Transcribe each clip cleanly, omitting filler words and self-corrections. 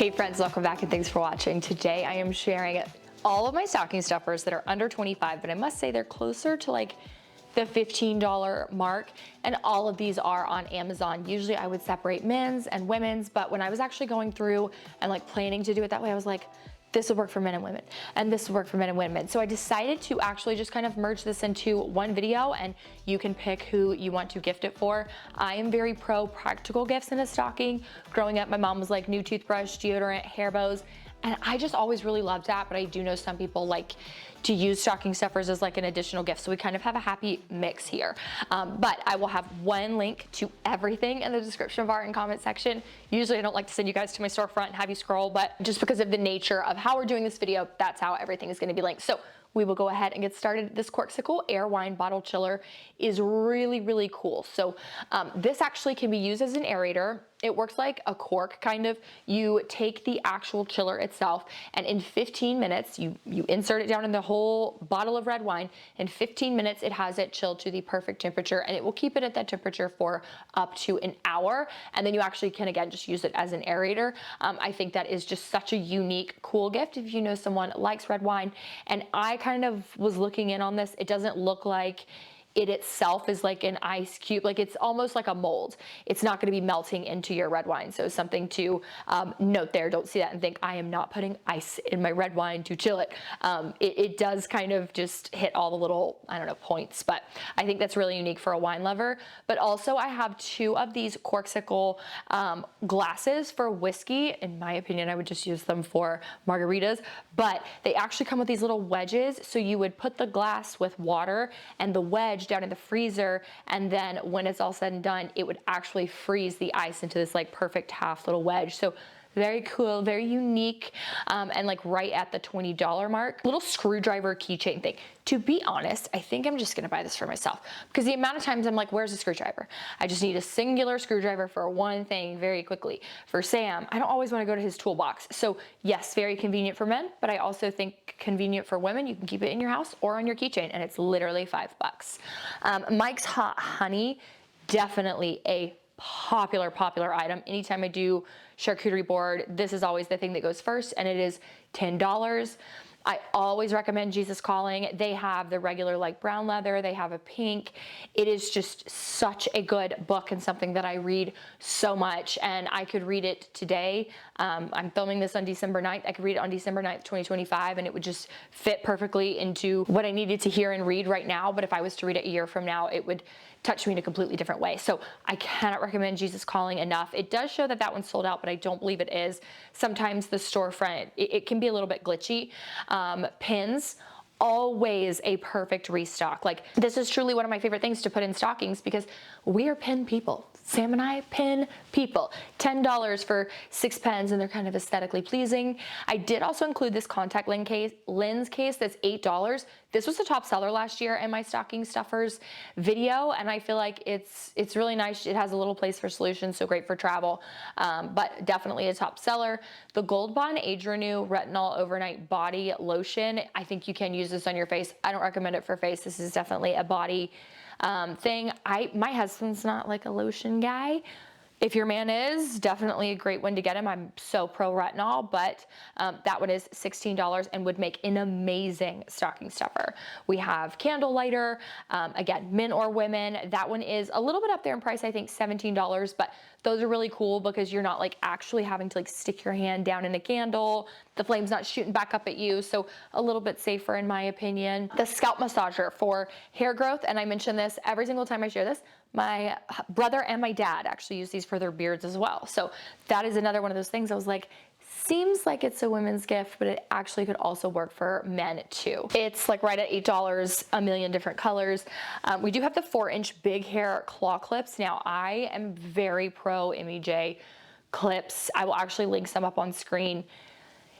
Hey friends, welcome back and thanks for watching. Today I am sharing all of my stocking stuffers that are under 25, but I must say they're closer to like the $15 mark, and all of these are on Amazon. Usually I would separate men's and women's, but when I was actually going through and like planning to do it that way, I was like, this would work for men and women, and this would work for men and women. So I decided to actually just kind of merge this into one video, and you can pick who you want to gift it for. I am very pro practical gifts in a stocking. Growing up, my mom was like new toothbrush, deodorant, hair bows, and I just always really loved that, but I do know some people like to use stocking stuffers as like an additional gift. So we kind of have a happy mix here. But I will have one link to everything in the description bar and comment section. Usually I don't like to send you guys to my storefront and have you scroll, but just because of the nature of how we're doing this video, that's how everything is gonna be linked. So we will go ahead and get started. This Corkcicle Air Wine Bottle Chiller is really, really cool. So this actually can be used as an aerator. It works like a cork kind of. You take the actual chiller itself, and in 15 minutes, you insert it down in the whole bottle of red wine. In 15 minutes, it has it chilled to the perfect temperature, and it will keep it at that temperature for up to an hour. And then you actually can, again, just use it as an aerator. I think that is just such a unique, cool gift if you know someone likes red wine. And I kind of was looking in on this. It doesn't look like it itself is like an ice cube, like it's almost like a mold. It's not going to be melting into your red wine. So something to note there. Don't see that and think I am not putting ice in my red wine to chill it. It does kind of just hit all the little, I don't know, points, but I think that's really unique for a wine lover. But also I have two of these Corkcicle glasses for whiskey. In my opinion, I would just use them for margaritas, but they actually come with these little wedges. So you would put the glass with water and the wedge down in the freezer, and then when it's all said and done, it would actually freeze the ice into this like perfect half little wedge. So very cool, very unique, and like right at the $20 mark. Little screwdriver keychain thing. To be honest, I think I'm just gonna buy this for myself, because the amount of times I'm like, where's the screwdriver? I just need a singular screwdriver for one thing very quickly. For Sam, I don't always wanna go to his toolbox. So yes, very convenient for men, but I also think convenient for women. You can keep it in your house or on your keychain, and it's literally $5. Mike's Hot Honey, definitely a popular item. Anytime I do charcuterie board, this is always the thing that goes first, and it is $10. I always recommend Jesus Calling. They have the regular like brown leather, they have a pink. It is just such a good book and something that I read so much, and I could read it today. I'm filming this on December 9th. I could read it on December 9th, 2025, and it would just fit perfectly into what I needed to hear and read right now. But if I was to read it a year from now, it would touch me in a completely different way. So I cannot recommend Jesus Calling enough. It does show that that one's sold out, but I don't believe it is. Sometimes the storefront, it can be a little bit glitchy. Pins, always a perfect restock. Like, this is truly one of my favorite things to put in stockings, because we are pin people. Sam and I, pin people. $10 for 6 pens, and they're kind of aesthetically pleasing. I did also include this contact lens case that's $8. This was a top seller last year in my stocking stuffers video, and I feel like it's really nice. It has a little place for solutions, so great for travel, but definitely a top seller. The Gold Bond Age Renew Retinol Overnight Body Lotion, I think you can use this on your face. I don't recommend it for face. This is definitely a body thing. My husband's not like a lotion guy. If your man is, definitely a great one to get him. I'm so pro retinol, but that one is $16 and would make an amazing stocking stuffer. We have candle lighter, again, men or women. That one is a little bit up there in price, I think $17, but those are really cool because you're not like actually having to like stick your hand down in a candle. The flame's not shooting back up at you, so a little bit safer in my opinion. The scalp massager for hair growth, and I mention this every single time I share this. My brother and my dad actually use these for their beards as well. So that is another one of those things I was like, seems like it's a women's gift, but it actually could also work for men too. It's like right at $8, a million different colors. We do have the 4-inch big hair claw clips. Now I am very pro MEJ clips. I will actually link some up on screen.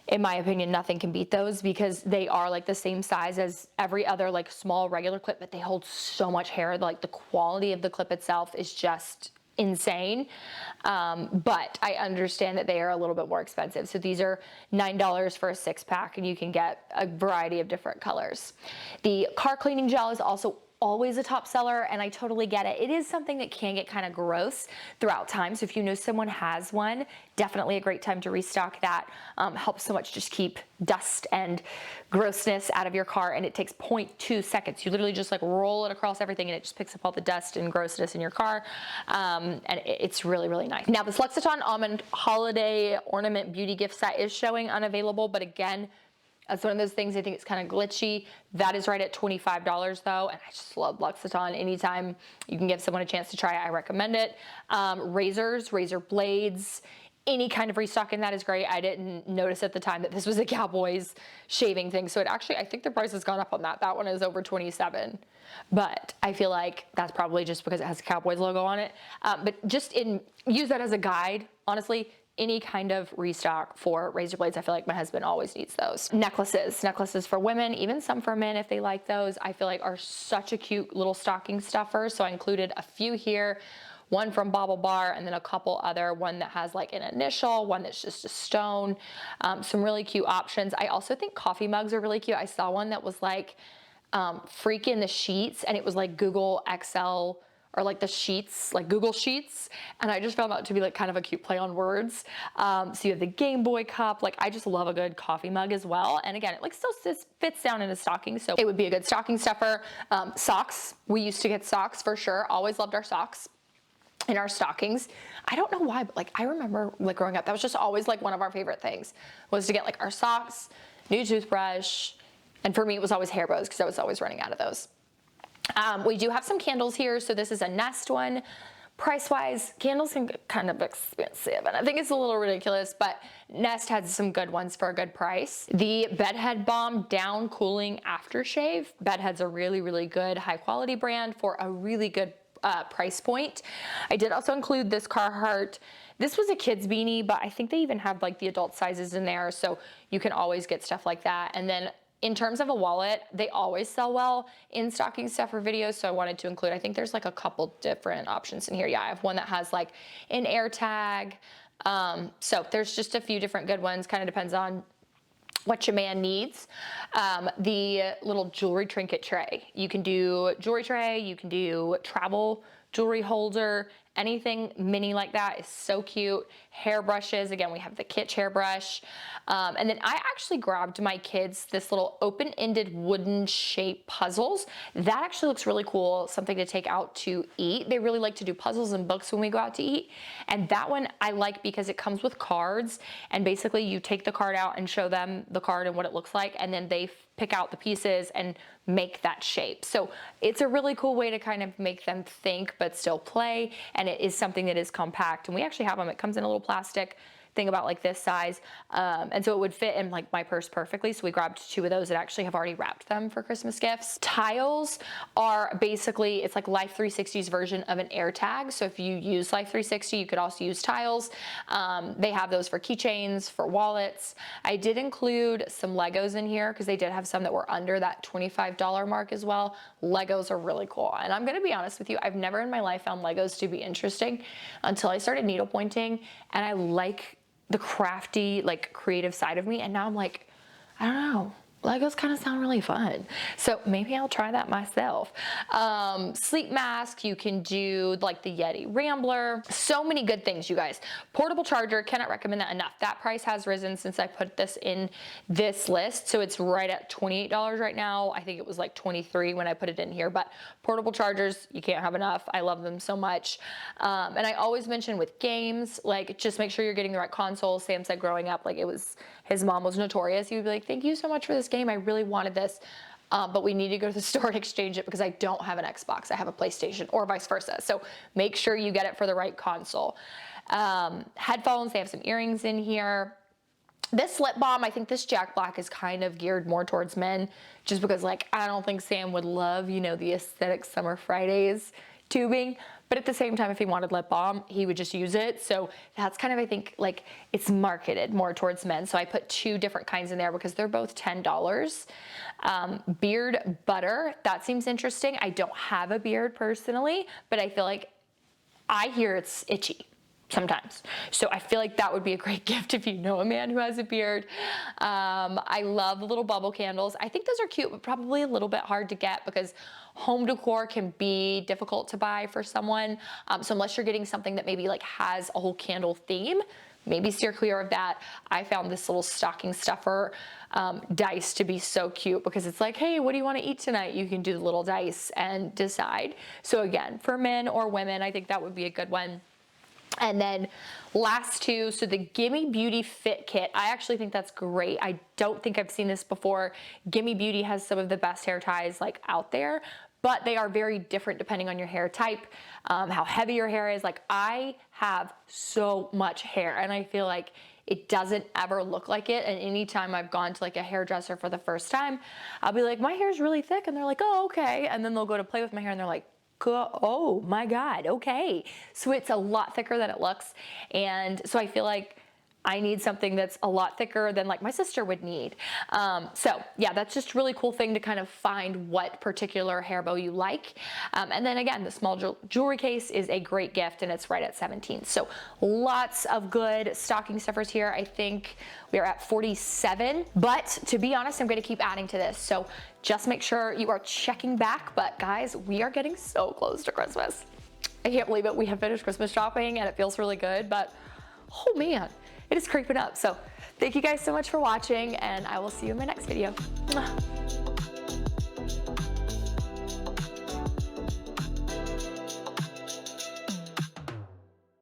In my opinion, nothing can beat those because they are like the same size as every other like small regular clip, but they hold so much hair. Like the quality of the clip itself is just insane. But I understand that they are a little bit more expensive. So these are $9 for a 6-pack, and you can get a variety of different colors. The car cleaning gel is also always a top seller, and I totally get it. It is something that can get kind of gross throughout time. So if you know someone has one, definitely a great time to restock that. Helps so much just keep dust and grossness out of your car, and it takes 0.2 seconds. You literally just like roll it across everything and it just picks up all the dust and grossness in your car. And it's really, really nice. Now this Lexicon Almond Holiday Ornament Beauty Gift Set is showing unavailable, but again, that's one of those things I think it's kind of glitchy. That is right at $25 though, and I just love Lexicon. Anytime you can give someone a chance to try it, I recommend it. Razors, razor blades, any kind of restock in that is great. I didn't notice at the time that this was a Cowboys shaving thing, so it actually, I think the price has gone up on that. That one is over $27, but I feel like that's probably just because it has a Cowboys logo on it. But just use that as a guide, honestly. Any kind of restock for razor blades, I feel like my husband always needs those. Necklaces for women, even some for men if they like those, I feel like are such a cute little stocking stuffer. So I included a few here, one from BaubleBar and then a couple other, one that has like an initial, one that's just a stone, some really cute options. I also think coffee mugs are really cute. I saw one that was like Freak in the Sheets, and it was like Google Excel, or like the sheets, like Google Sheets. And I just found that to be like kind of a cute play on words. So you have the Game Boy cup. Like I just love a good coffee mug as well. And again, it like still fits down in a stocking. So it would be a good stocking stuffer. Socks, we used to get socks for sure. Always loved our socks in our stockings. I don't know why, but like I remember like growing up, that was just always like one of our favorite things was to get like our socks, new toothbrush. And for me, it was always hair bows because I was always running out of those. We do have some candles here. So this is a Nest one. Price-wise, candles can get kind of expensive, and I think it's a little ridiculous, but Nest has some good ones for a good price. The Bedhead Balm Down Cooling Aftershave. Bedhead's a really, really good high-quality brand for a really good price point. I did also include this Carhartt. This was a kid's beanie, but I think they even have like the adult sizes in there, so you can always get stuff like that. And then in terms of a wallet, they always sell well in stocking stuffer videos, so I wanted to include, I think there's like a couple different options in here. Yeah, I have one that has like an AirTag. So there's just a few different good ones, kind of depends on what your man needs. The little jewelry trinket tray. You can do jewelry tray, you can do travel jewelry holder, anything mini like that is so cute. Hairbrushes, again, we have the Kitsch hairbrush. And then I actually grabbed my kids this little open-ended wooden shape puzzles. That actually looks really cool, something to take out to eat. They really like to do puzzles and books when we go out to eat. And that one I like because it comes with cards, and basically you take the card out and show them the card and what it looks like, and then they pick out the pieces and make that shape. So it's a really cool way to kind of make them think but still play, and it is something that is compact, and we actually have them. It comes in a little plastic thing about like this size, and so it would fit in like my purse perfectly. So we grabbed 2 of those that actually have already wrapped them for Christmas gifts. Tiles are basically, it's like Life 360's version of an AirTag. So if you use Life 360, you could also use tiles. They have those for keychains, for wallets. I did include some Legos in here because they did have some that were under that $25 mark as well. Legos are really cool, and I'm gonna be honest with you, I've never in my life found Legos to be interesting until I started needle pointing, and I like the crafty, like creative side of me. And now I'm like, I don't know, Legos kind of sound really fun. So maybe I'll try that myself. Sleep mask, you can do like the Yeti Rambler. So many good things, you guys. Portable charger, cannot recommend that enough. That price has risen since I put this in this list. So it's right at $28 right now. I think it was like $23 when I put it in here, but portable chargers, you can't have enough. I love them so much. And I always mention with games, like just make sure you're getting the right console. Sam said growing up, like his mom was notorious. He would be like, thank you so much for this game. I really wanted this, but we need to go to the store and exchange it because I don't have an Xbox. I have a PlayStation, or vice versa. So make sure you get it for the right console. Headphones, they have some earrings in here. This lip balm, I think this Jack Black is kind of geared more towards men, just because like I don't think Sam would love, you know, the aesthetic Summer Fridays tubing. But at the same time, if he wanted lip balm, he would just use it. So that's kind of, I think, like it's marketed more towards men. So I put 2 different kinds in there because they're both $10. Beard butter, that seems interesting. I don't have a beard personally, but I feel like I hear it's itchy. sometimes. So I feel like that would be a great gift if you know a man who has a beard. I love the little bubble candles. I think those are cute, but probably a little bit hard to get because home decor can be difficult to buy for someone. So unless you're getting something that maybe like has a whole candle theme, maybe steer clear of that. I found this little stocking stuffer dice to be so cute because it's like, hey, what do you want to eat tonight? You can do the little dice and decide. So again, for men or women, I think that would be a good one. And then last two, so the Gimme Beauty Fit Kit, I actually think that's great. I don't think I've seen this before. Gimme Beauty has some of the best hair ties like out there, but they are very different depending on your hair type, how heavy your hair is. Like I have so much hair and I feel like it doesn't ever look like it. And anytime I've gone to like a hairdresser for the first time, I'll be like, my hair's really thick. And they're like, oh, okay. And then they'll go to play with my hair and they're like, oh my God, okay. So it's a lot thicker than it looks. And so I feel like I need something that's a lot thicker than like my sister would need. So yeah, that's just a really cool thing to kind of find what particular hair bow you like. And then again, the small jewelry case is a great gift and it's right at 17. So lots of good stocking stuffers here. I think we are at 47, but to be honest, I'm gonna keep adding to this. So just make sure you are checking back. But guys, we are getting so close to Christmas. I can't believe it. We have finished Christmas shopping and it feels really good, but oh man, it is creeping up. So thank you guys so much for watching and I will see you in my next video. Mwah.